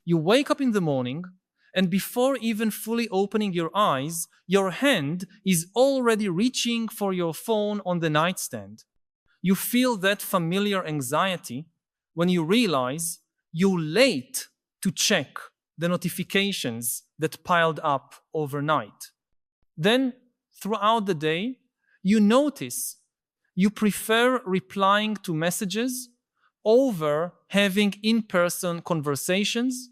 You wake up in the morning, and before even fully opening your eyes, your hand is already reaching for your phone on the nightstand. You feel that familiar anxiety when you realize you're late to check the notifications that piled up overnight. Then, throughout the day, you notice you prefer replying to messages over having in-person conversations,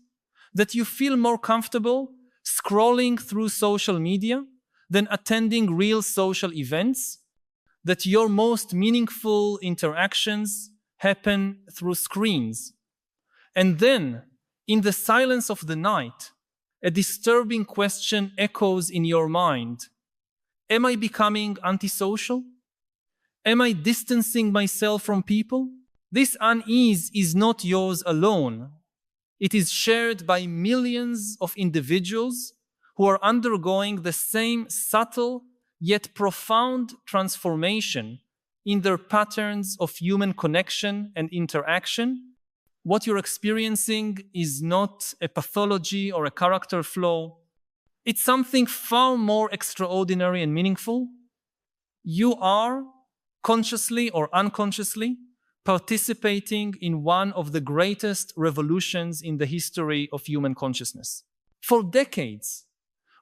that you feel more comfortable scrolling through social media than attending real social events, that your most meaningful interactions happen through screens. And then, in the silence of the night, a disturbing question echoes in your mind. Am I becoming antisocial? Am I distancing myself from people? This unease is not yours alone. It is shared by millions of individuals who are undergoing the same subtle yet profound transformation in their patterns of human connection and interaction. What you're experiencing is not a pathology or a character flaw. It's something far more extraordinary and meaningful. You are, consciously or unconsciously, participating in one of the greatest revolutions in the history of human consciousness. For decades,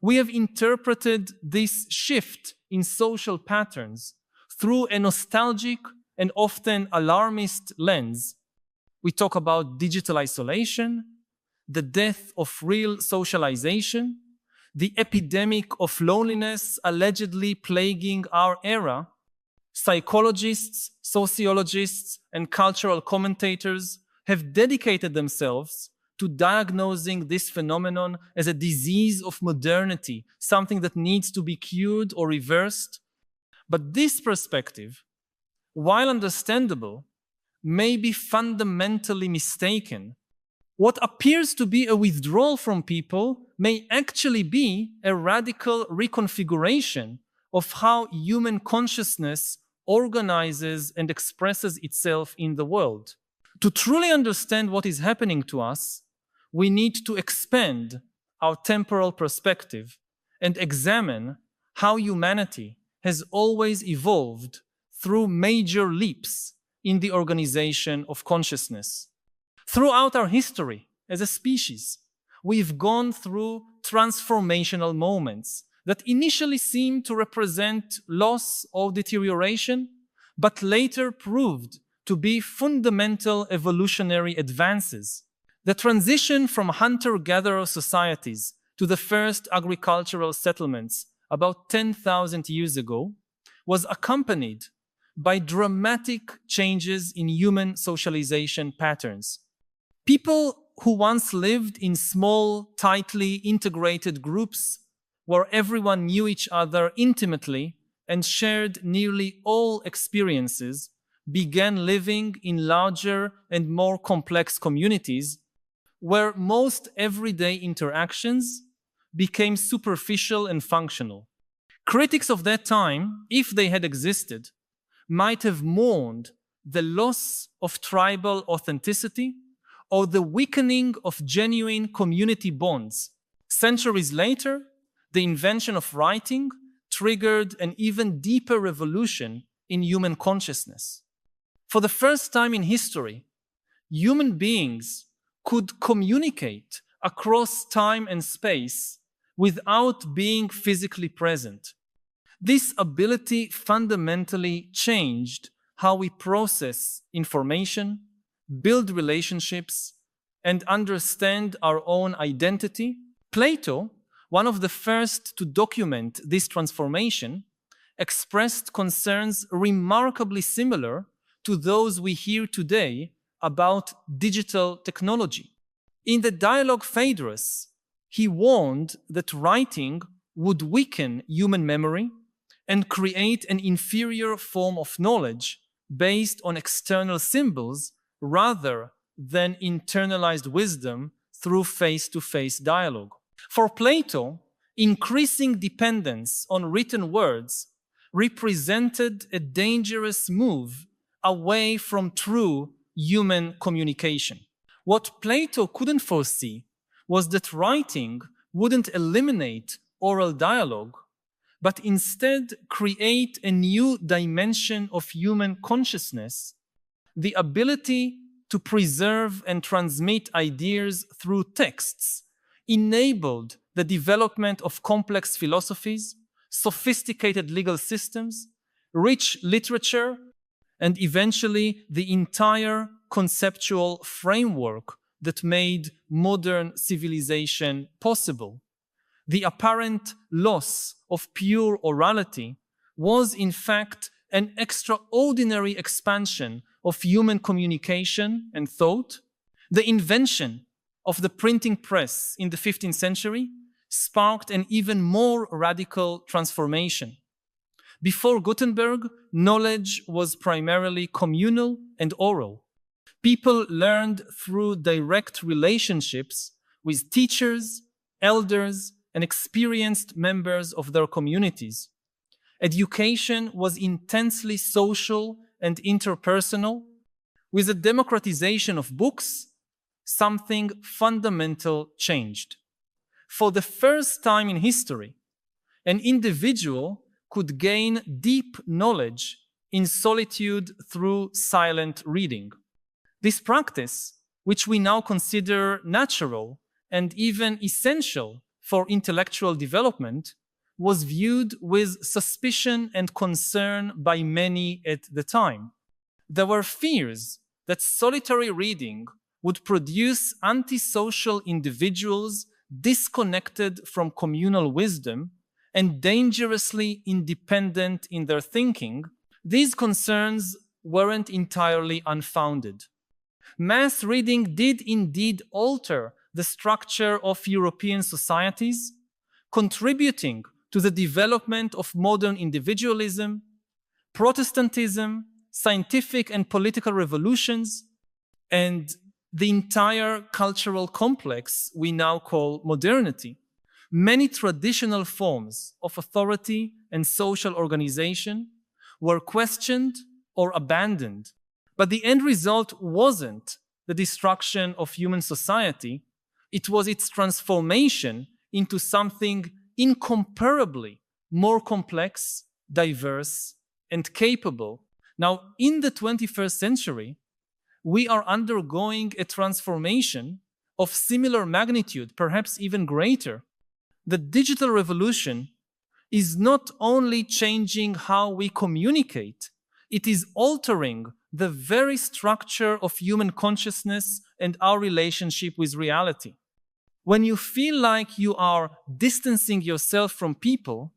we have interpreted this shift in social patterns through a nostalgic and often alarmist lens. We talk about digital isolation, the death of real socialization, the epidemic of loneliness allegedly plaguing our era. Psychologists, sociologists, and cultural commentators have dedicated themselves to diagnosing this phenomenon as a disease of modernity, something that needs to be cured or reversed. But this perspective, while understandable, may be fundamentally mistaken. What appears to be a withdrawal from people may actually be a radical reconfiguration of how human consciousness organizes and expresses itself in the world. To truly understand what is happening to us, we need to expand our temporal perspective and examine how humanity has always evolved through major leaps in the organization of consciousness. Throughout our history as a species, we've gone through transformational moments that initially seemed to represent loss or deterioration, but later proved to be fundamental evolutionary advances. The transition from hunter-gatherer societies to the first agricultural settlements about 10,000 years ago was accompanied by dramatic changes in human socialization patterns. People who once lived in small, tightly integrated groups where everyone knew each other intimately and shared nearly all experiences, began living in larger and more complex communities where most everyday interactions became superficial and functional. Critics of that time, if they had existed, might have mourned the loss of tribal authenticity or the weakening of genuine community bonds. Centuries later, the invention of writing triggered an even deeper revolution in human consciousness. For the first time in history, human beings could communicate across time and space without being physically present. This ability fundamentally changed how we process information, build relationships, and understand our own identity. Plato, one of the first to document this transformation, expressed concerns remarkably similar to those we hear today about digital technology. In the dialogue Phaedrus, he warned that writing would weaken human memory and create an inferior form of knowledge based on external symbols rather than internalized wisdom through face-to-face dialogue. For Plato, increasing dependence on written words represented a dangerous move away from true human communication. What Plato couldn't foresee was that writing wouldn't eliminate oral dialogue, but instead create a new dimension of human consciousness, the ability to preserve and transmit ideas through texts enabled the development of complex philosophies, sophisticated legal systems, rich literature, and eventually the entire conceptual framework that made modern civilization possible. The apparent loss of pure orality was in fact an extraordinary expansion of human communication and thought. The invention of the printing press in the 15th century sparked an even more radical transformation. Before Gutenberg, knowledge was primarily communal and oral. People learned through direct relationships with teachers, elders, and experienced members of their communities. Education was intensely social and interpersonal. With the democratization of books, something fundamental changed. For the first time in history, an individual could gain deep knowledge in solitude through silent reading. This practice, which we now consider natural and even essential for intellectual development, was viewed with suspicion and concern by many at the time. There were fears that solitary reading would produce antisocial individuals disconnected from communal wisdom and dangerously independent in their thinking. These concerns weren't entirely unfounded. Mass reading did indeed alter the structure of European societies, contributing to the development of modern individualism, Protestantism, scientific and political revolutions, and the entire cultural complex we now call modernity. Many traditional forms of authority and social organization were questioned or abandoned, but the end result wasn't the destruction of human society, it was its transformation into something incomparably more complex, diverse, and capable. Now, in the 21st century, we are undergoing a transformation of similar magnitude, perhaps even greater. The digital revolution is not only changing how we communicate, it is altering the very structure of human consciousness and our relationship with reality. When you feel like you are distancing yourself from people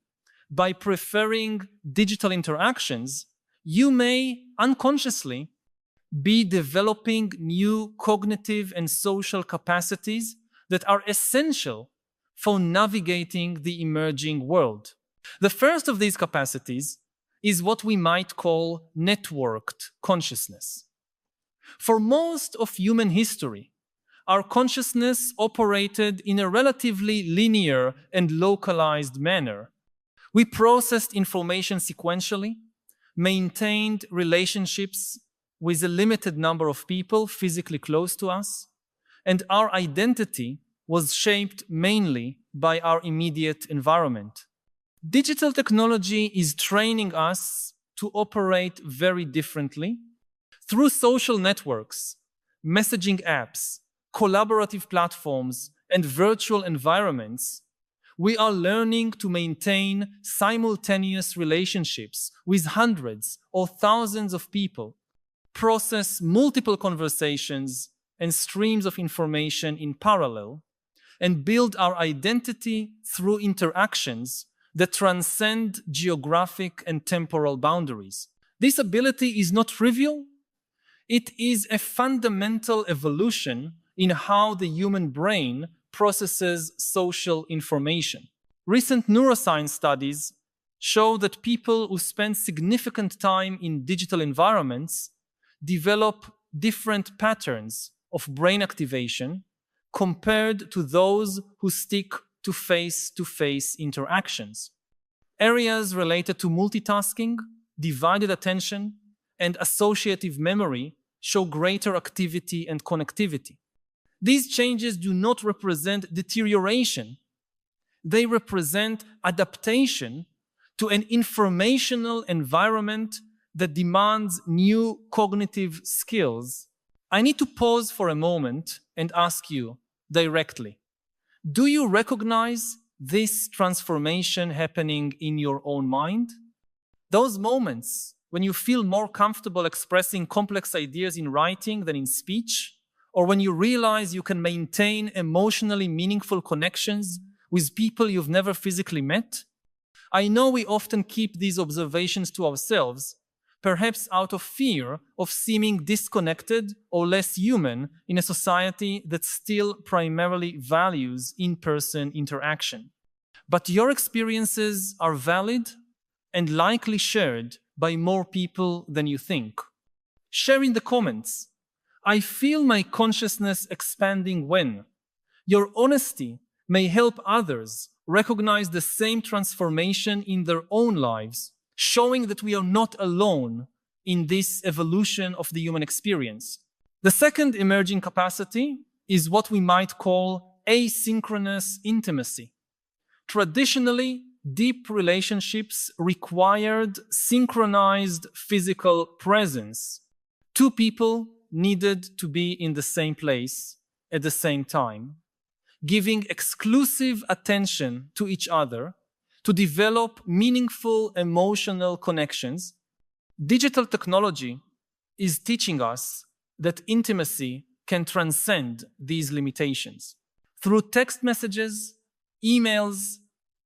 by preferring digital interactions, you may unconsciously be developing new cognitive and social capacities that are essential for navigating the emerging world. The first of these capacities is what we might call networked consciousness. For most of human history, our consciousness operated in a relatively linear and localized manner. We processed information sequentially, maintained relationships with a limited number of people physically close to us, and our identity was shaped mainly by our immediate environment. Digital technology is training us to operate very differently. Through social networks, messaging apps, collaborative platforms, and virtual environments, we are learning to maintain simultaneous relationships with hundreds or thousands of people, process multiple conversations and streams of information in parallel, and build our identity through interactions that transcend geographic and temporal boundaries. This ability is not trivial. It is a fundamental evolution in how the human brain processes social information. Recent neuroscience studies show that people who spend significant time in digital environments develop different patterns of brain activation compared to those who stick to face-to-face interactions. Areas related to multitasking, divided attention, and associative memory show greater activity and connectivity. These changes do not represent deterioration. They represent adaptation to an informational environment that demands new cognitive skills. I need to pause for a moment and ask you directly, do you recognize this transformation happening in your own mind? Those moments when you feel more comfortable expressing complex ideas in writing than in speech, or when you realize you can maintain emotionally meaningful connections with people you've never physically met? I know we often keep these observations to ourselves, perhaps out of fear of seeming disconnected or less human in a society that still primarily values in-person interaction. But your experiences are valid and likely shared by more people than you think. Share in the comments. I feel my consciousness expanding when. Your honesty may help others recognize the same transformation in their own lives, showing that we are not alone in this evolution of the human experience. The second emerging capacity is what we might call asynchronous intimacy. Traditionally, deep relationships required synchronized physical presence. Two people needed to be in the same place at the same time, giving exclusive attention to each other to develop meaningful emotional connections. Digital technology is teaching us that intimacy can transcend these limitations. Through text messages, emails,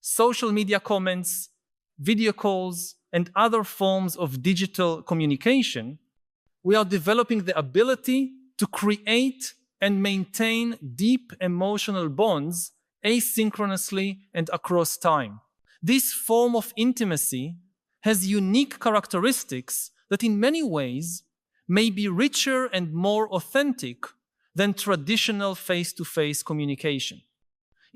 social media comments, video calls, and other forms of digital communication, we are developing the ability to create and maintain deep emotional bonds asynchronously and across time. This form of intimacy has unique characteristics that in many ways may be richer and more authentic than traditional face-to-face communication.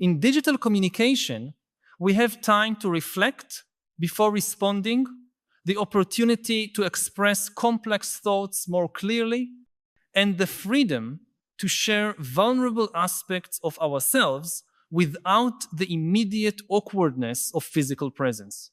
In digital communication, we have time to reflect before responding, the opportunity to express complex thoughts more clearly, and the freedom to share vulnerable aspects of ourselves without the immediate awkwardness of physical presence.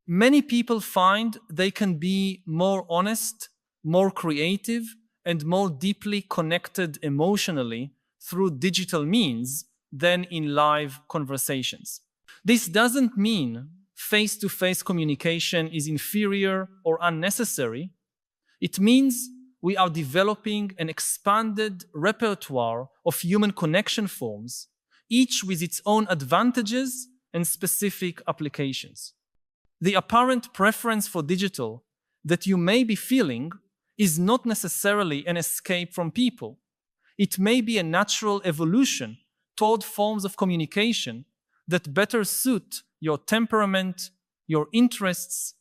Many people find they can be more honest, more creative, and more deeply connected emotionally through digital means than in live conversations. This doesn't mean face-to-face communication is inferior or unnecessary. It means we are developing an expanded repertoire of human connection forms, each with its own advantages and specific applications. The apparent preference for digital that you may be feeling is not necessarily an escape from people. It may be a natural evolution toward forms of communication that better suit your temperament, your interests,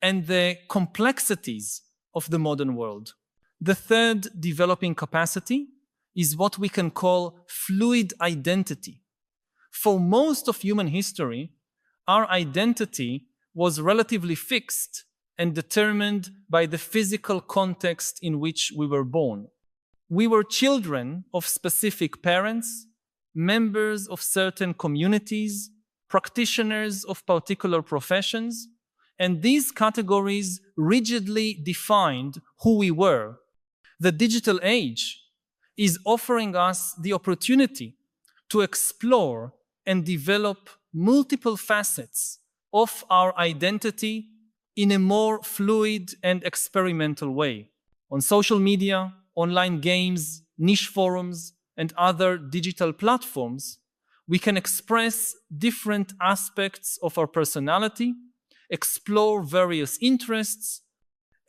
and the complexities of the modern world. The third developing capacity is what we can call fluid identity. For most of human history, our identity was relatively fixed and determined by the physical context in which we were born. We were children of specific parents, members of certain communities, practitioners of particular professions, and these categories rigidly defined who we were. The digital age is offering us the opportunity to explore and develop multiple facets of our identity in a more fluid and experimental way. On social media, online games, niche forums, and other digital platforms, we can express different aspects of our personality, explore various interests,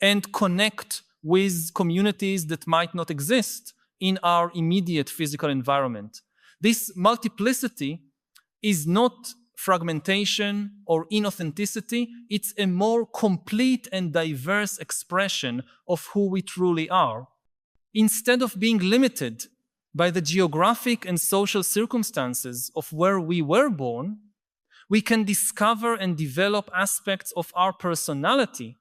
and connect with communities that might not exist in our immediate physical environment. This multiplicity is not fragmentation or inauthenticity, it's a more complete and diverse expression of who we truly are. Instead of being limited by the geographic and social circumstances of where we were born, we can discover and develop aspects of our personality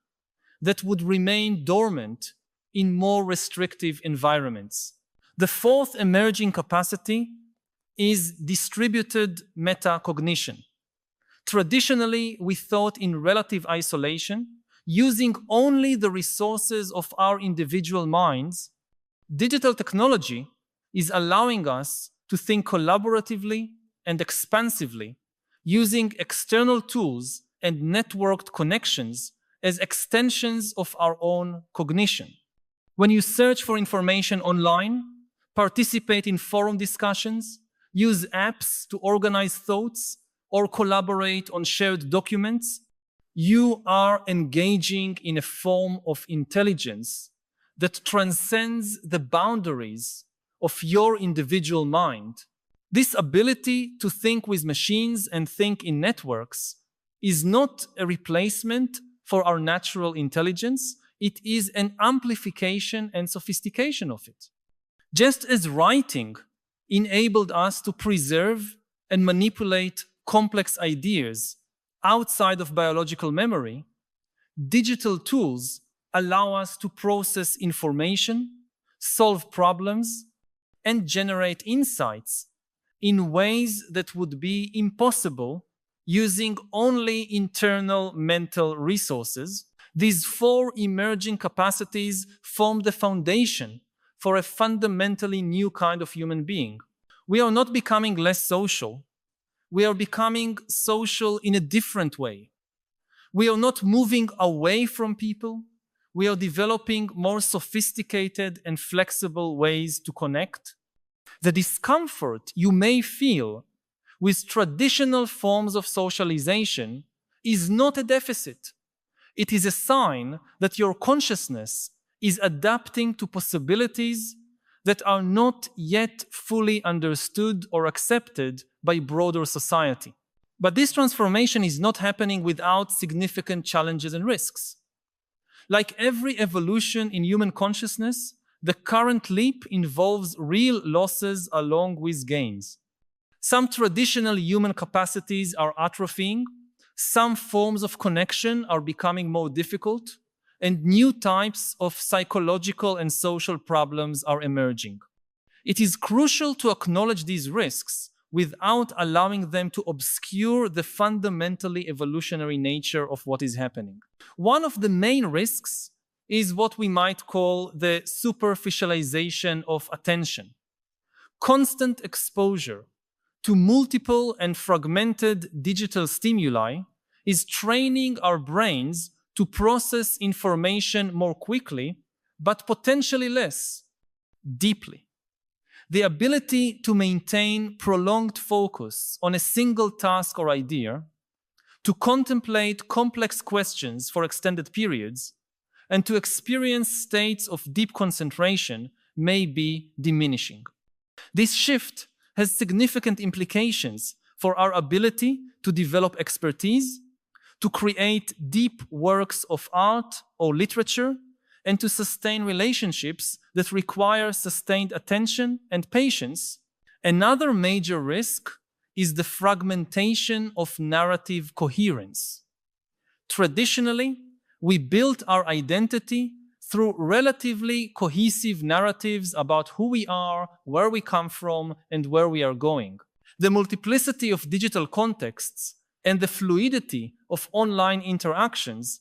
that would remain dormant in more restrictive environments. The fourth emerging capacity is distributed metacognition. Traditionally, we thought in relative isolation, using only the resources of our individual minds. Digital technology is allowing us to think collaboratively and expansively, using external tools and networked connections as extensions of our own cognition. When you search for information online, participate in forum discussions, use apps to organize thoughts, or collaborate on shared documents, you are engaging in a form of intelligence that transcends the boundaries of your individual mind. This ability to think with machines and think in networks is not a replacement for our natural intelligence. It is an amplification and sophistication of it. Just as writing enabled us to preserve and manipulate complex ideas outside of biological memory, digital tools allow us to process information, solve problems, and generate insights in ways that would be impossible using only internal mental resources. These four emerging capacities form the foundation for a fundamentally new kind of human being. We are not becoming less social. We are becoming social in a different way. We are not moving away from people. We are developing more sophisticated and flexible ways to connect. The discomfort you may feel with traditional forms of socialization is not a deficit. It is a sign that your consciousness is adapting to possibilities that are not yet fully understood or accepted by broader society. But this transformation is not happening without significant challenges and risks. Like every evolution in human consciousness, the current leap involves real losses along with gains. Some traditional human capacities are atrophying, some forms of connection are becoming more difficult, and new types of psychological and social problems are emerging. It is crucial to acknowledge these risks without allowing them to obscure the fundamentally evolutionary nature of what is happening. One of the main risks is what we might call the superficialization of attention. Constant exposure to multiple and fragmented digital stimuli is training our brains to process information more quickly, but potentially less deeply. The ability to maintain prolonged focus on a single task or idea, to contemplate complex questions for extended periods, and to experience states of deep concentration may be diminishing. This shift has significant implications for our ability to develop expertise, to create deep works of art or literature, and to sustain relationships that require sustained attention and patience. Another major risk is the fragmentation of narrative coherence. Traditionally, we built our identity through relatively cohesive narratives about who we are, where we come from, and where we are going. The multiplicity of digital contexts and the fluidity of online interactions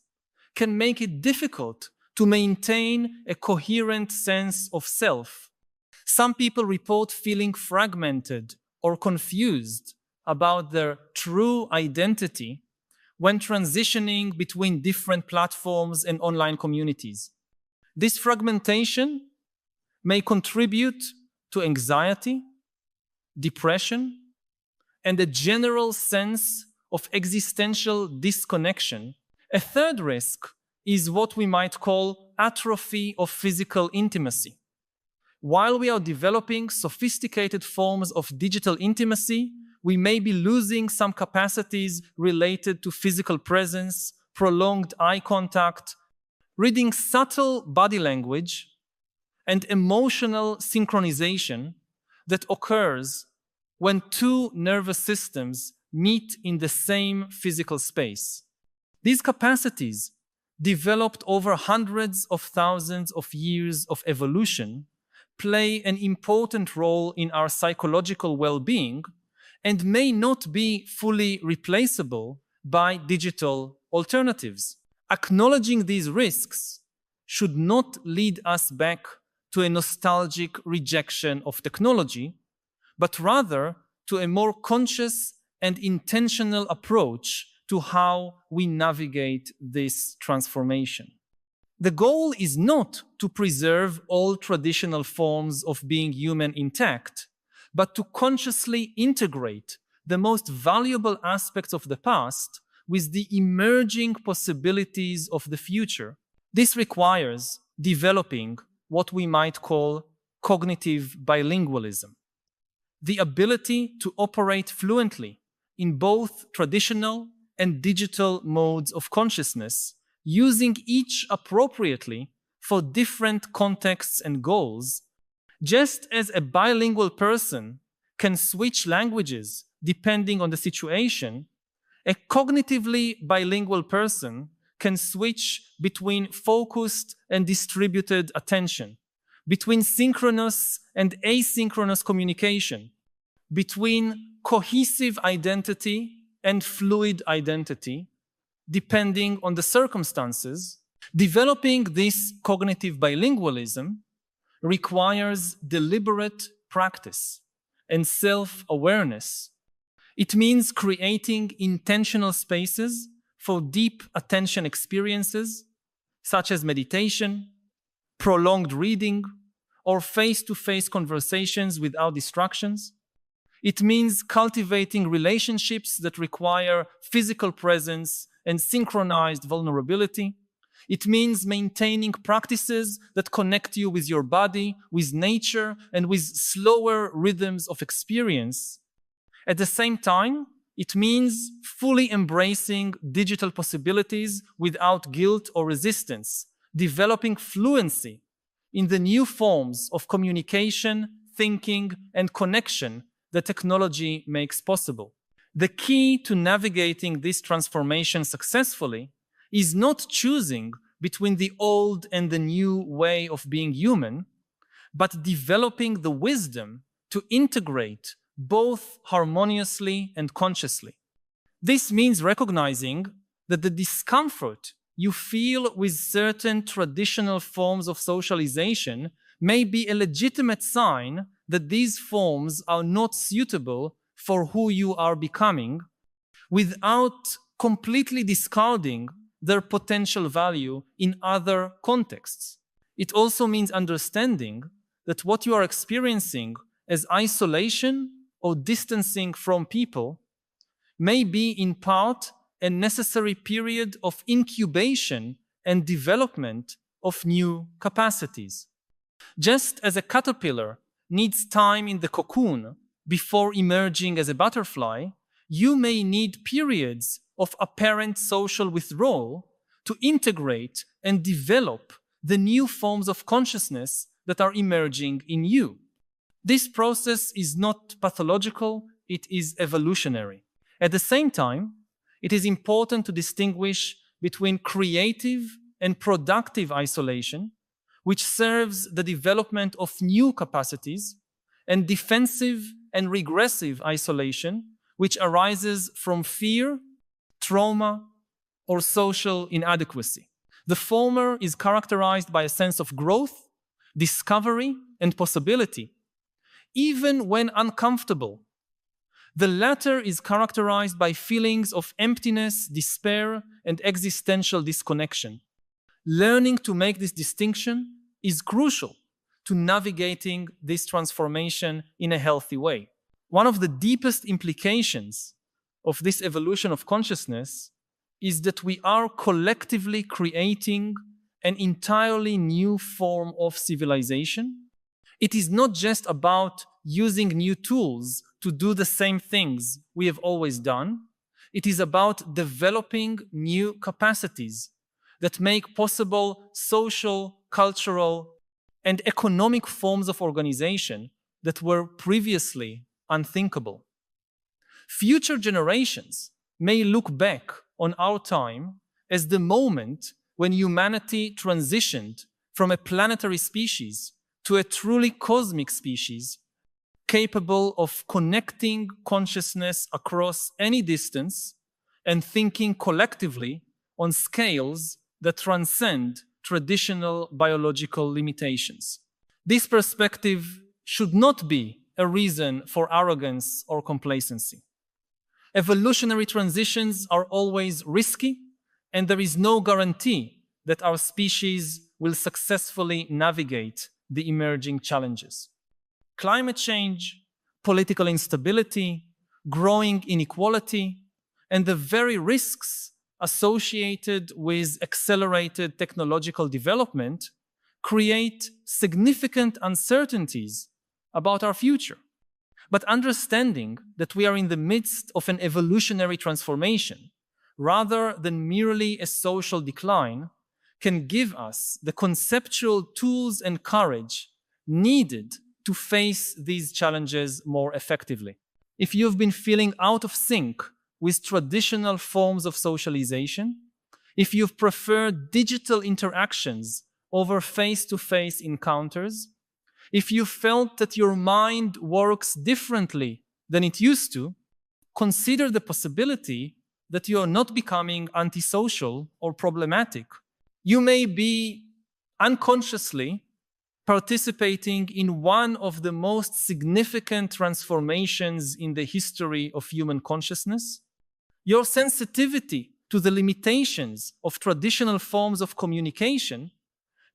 can make it difficult to maintain a coherent sense of self. Some people report feeling fragmented or confused about their true identity when transitioning between different platforms and online communities. This fragmentation may contribute to anxiety, depression, and a general sense of existential disconnection. A third risk is what we might call atrophy of physical intimacy. While we are developing sophisticated forms of digital intimacy, we may be losing some capacities related to physical presence, prolonged eye contact, reading subtle body language, and emotional synchronization that occurs when two nervous systems meet in the same physical space. These capacities, developed over hundreds of thousands of years of evolution, play an important role in our psychological well-being and may not be fully replaceable by digital alternatives. Acknowledging these risks should not lead us back to a nostalgic rejection of technology, but rather to a more conscious and intentional approach to how we navigate this transformation. The goal is not to preserve all traditional forms of being human intact, but to consciously integrate the most valuable aspects of the past with the emerging possibilities of the future. This requires developing what we might call cognitive bilingualism, the ability to operate fluently in both traditional and digital modes of consciousness, using each appropriately for different contexts and goals. Just as a bilingual person can switch languages depending on the situation, a cognitively bilingual person can switch between focused and distributed attention, between synchronous and asynchronous communication, between cohesive identity and fluid identity, depending on the circumstances. Developing this cognitive bilingualism requires deliberate practice and self-awareness. It means creating intentional spaces for deep attention experiences, such as meditation, prolonged reading, or face-to-face conversations without distractions. It means cultivating relationships that require physical presence and synchronized vulnerability. It means maintaining practices that connect you with your body, with nature, and with slower rhythms of experience. At the same time, it means fully embracing digital possibilities without guilt or resistance, developing fluency in the new forms of communication, thinking, and connection that technology makes possible. The key to navigating this transformation successfully is not choosing between the old and the new way of being human, but developing the wisdom to integrate both harmoniously and consciously. This means recognizing that the discomfort you feel with certain traditional forms of socialization may be a legitimate sign that these forms are not suitable for who you are becoming, without completely discarding their potential value in other contexts. It also means understanding that what you are experiencing as isolation or distancing from people may be in part a necessary period of incubation and development of new capacities. Just as a caterpillar needs time in the cocoon before emerging as a butterfly, you may need periods of apparent social withdrawal to integrate and develop the new forms of consciousness that are emerging in you. This process is not pathological, it is evolutionary. At the same time, it is important to distinguish between creative and productive isolation, which serves the development of new capacities, and defensive and regressive isolation, which arises from fear, trauma, or social inadequacy. The former is characterized by a sense of growth, discovery, and possibility, even when uncomfortable. The latter is characterized by feelings of emptiness, despair, and existential disconnection. Learning to make this distinction is crucial to navigating this transformation in a healthy way. One of the deepest implications of this evolution of consciousness is that we are collectively creating an entirely new form of civilization. It is not just about using new tools to do the same things we have always done. It is about developing new capacities that make possible social, cultural, and economic forms of organization that were previously unthinkable. Future generations may look back on our time as the moment when humanity transitioned from a planetary species to a truly cosmic species, capable of connecting consciousness across any distance and thinking collectively on scales that transcend traditional biological limitations. This perspective should not be a reason for arrogance or complacency. Evolutionary transitions are always risky, and there is no guarantee that our species will successfully navigate the emerging challenges. Climate change, political instability, growing inequality, and the very risks associated with accelerated technological development create significant uncertainties about our future. But understanding that we are in the midst of an evolutionary transformation, rather than merely a social decline, can give us the conceptual tools and courage needed to face these challenges more effectively. If you've been feeling out of sync with traditional forms of socialization, if you've preferred digital interactions over face-to-face encounters, if you felt that your mind works differently than it used to, consider the possibility that you are not becoming antisocial or problematic. You may be unconsciously participating in one of the most significant transformations in the history of human consciousness. Your sensitivity to the limitations of traditional forms of communication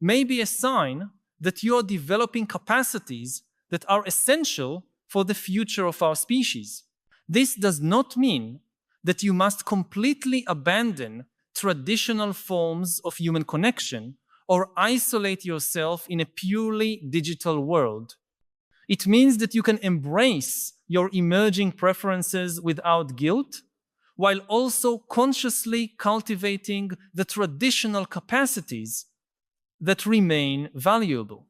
may be a sign that you are developing capacities that are essential for the future of our species. This does not mean that you must completely abandon traditional forms of human connection or isolate yourself in a purely digital world. It means that you can embrace your emerging preferences without guilt, while also consciously cultivating the traditional capacities that remain valuable.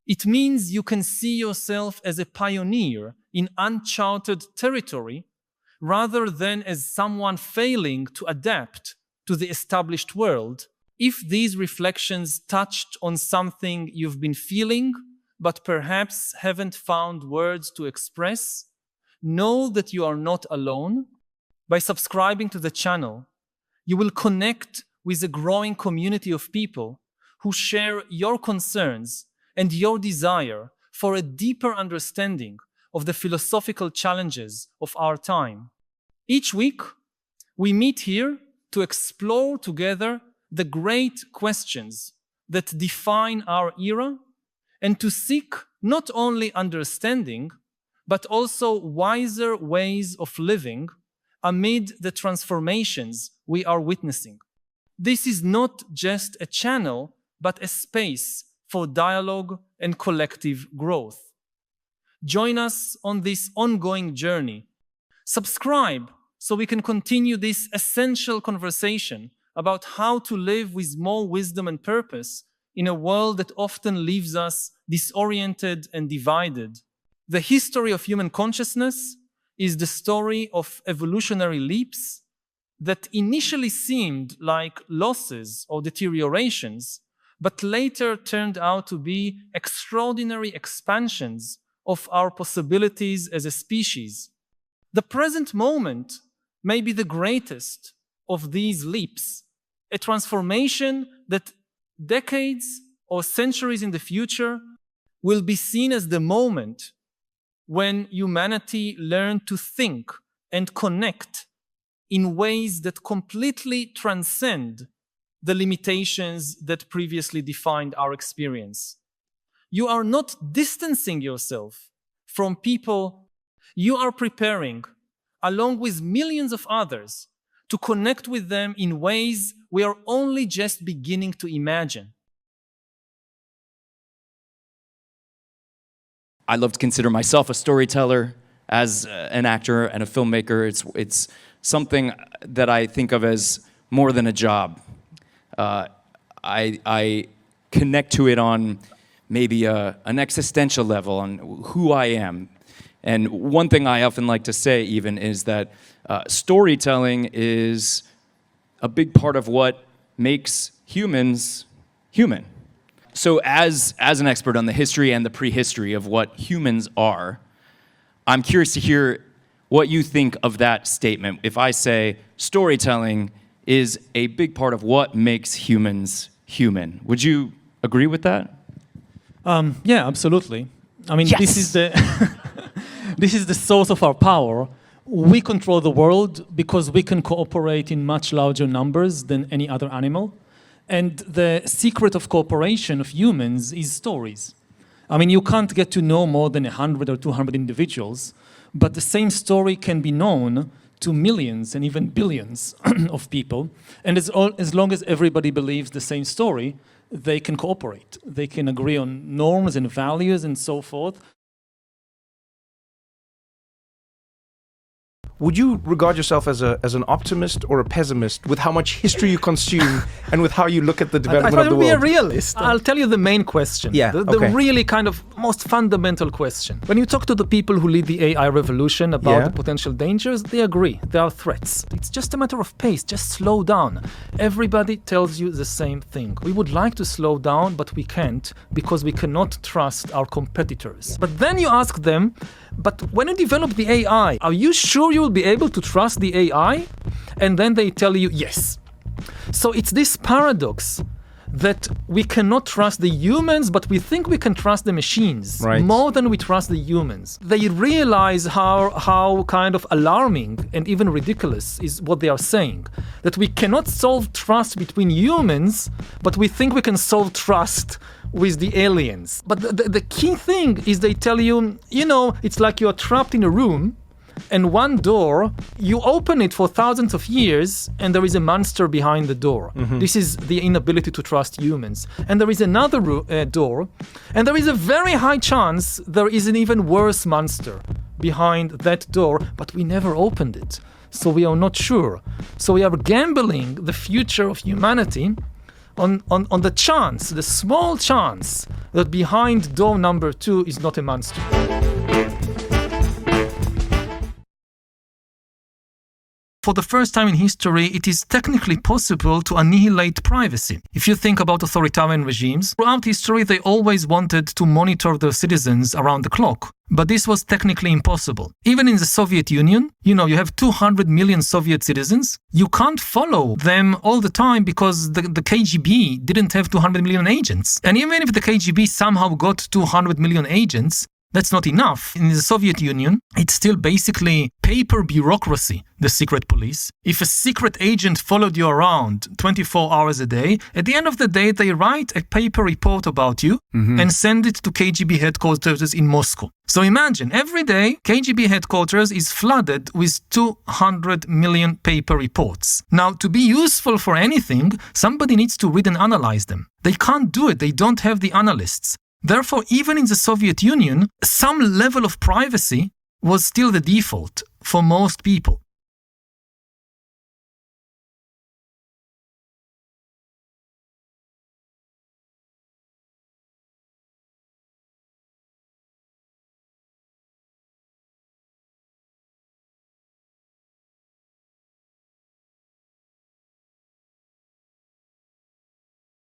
It means you can see yourself as a pioneer in uncharted territory rather than as someone failing to adapt to the established world. If these reflections touched on something you've been feeling but perhaps haven't found words to express, know that you are not alone. By subscribing to the channel, you will connect with a growing community of people who share your concerns and your desire for a deeper understanding of the philosophical challenges of our time. Each week, we meet here to explore together the great questions that define our era and to seek not only understanding, but also wiser ways of living amid the transformations we are witnessing. This is not just a channel, but a space for dialogue and collective growth. Join us on this ongoing journey. Subscribe so we can continue this essential conversation about how to live with more wisdom and purpose in a world that often leaves us disoriented and divided. The history of human consciousness is the story of evolutionary leaps that initially seemed like losses or deteriorations, but later turned out to be extraordinary expansions of our possibilities as a species. The present moment may be the greatest of these leaps, a transformation that decades or centuries in the future will be seen as the moment when humanity learned to think and connect in ways that completely transcend the limitations that previously defined our experience. You are not distancing yourself from people. You are preparing, along with millions of others, to connect with them in ways we are only just beginning to imagine. I love to consider myself a storyteller. As an actor and a filmmaker, it's something that I think of as more than a job. I connect to it on maybe an existential level, on who I am. And one thing I often like to say even is that storytelling is a big part of what makes humans human. So as an expert on the history and the prehistory of what humans are, I'm curious to hear what you think of that statement. If I say storytelling is a big part of what makes humans human, would you agree with that? Yeah, absolutely. I mean, Yes! this is the this is the source of our power. We control the world because we can cooperate in much larger numbers than any other animal. And the secret of cooperation of humans is stories. I mean, you can't get to know more than 100 or 200 individuals, but the same story can be known to millions and even billions of people. And as long as everybody believes the same story, they can cooperate. They can agree on norms and values and so forth. Would you regard yourself as an optimist or a pessimist with how much history you consume and with how you look at the development of the world? Be a realist. I'll tell you the main question. Yeah, The okay. really kind of most fundamental question. When you talk to the people who lead the AI revolution about the potential dangers, they agree. There are threats. It's just a matter of pace. Just slow down. Everybody tells you the same thing. We would like to slow down, but we can't because we cannot trust our competitors. But then you ask them, but when you develop the AI, are you sure you will be able to trust the AI? And then they tell you yes. So it's this paradox that we cannot trust the humans, but we think we can trust the machines more than we trust the humans. They realize how kind of alarming and even ridiculous is what they are saying. That we cannot solve trust between humans, but we think we can solve trust with the aliens. But the key thing is they tell you, it's like you're trapped in a room and one door, you open it for thousands of years and there is a monster behind the door. Mm-hmm. This is the inability to trust humans. And there is another door and there is a very high chance there is an even worse monster behind that door, but we never opened it. So we are not sure. So we are gambling the future of humanity on the chance, the small chance that behind door number 2 is not a monster. For the first time in history, it is technically possible to annihilate privacy. If you think about authoritarian regimes, throughout history they always wanted to monitor their citizens around the clock. But this was technically impossible. Even in the Soviet Union, you have 200 million Soviet citizens. You can't follow them all the time because the KGB didn't have 200 million agents. And even if the KGB somehow got 200 million agents, that's not enough. In the Soviet Union, it's still basically paper bureaucracy, the secret police. If a secret agent followed you around 24 hours a day, at the end of the day, they write a paper report about you and send it to KGB headquarters in Moscow. So imagine, every day, KGB headquarters is flooded with 200 million paper reports. Now, to be useful for anything, somebody needs to read and analyze them. They can't do it. They don't have the analysts. Therefore, even in the Soviet Union, some level of privacy was still the default for most people.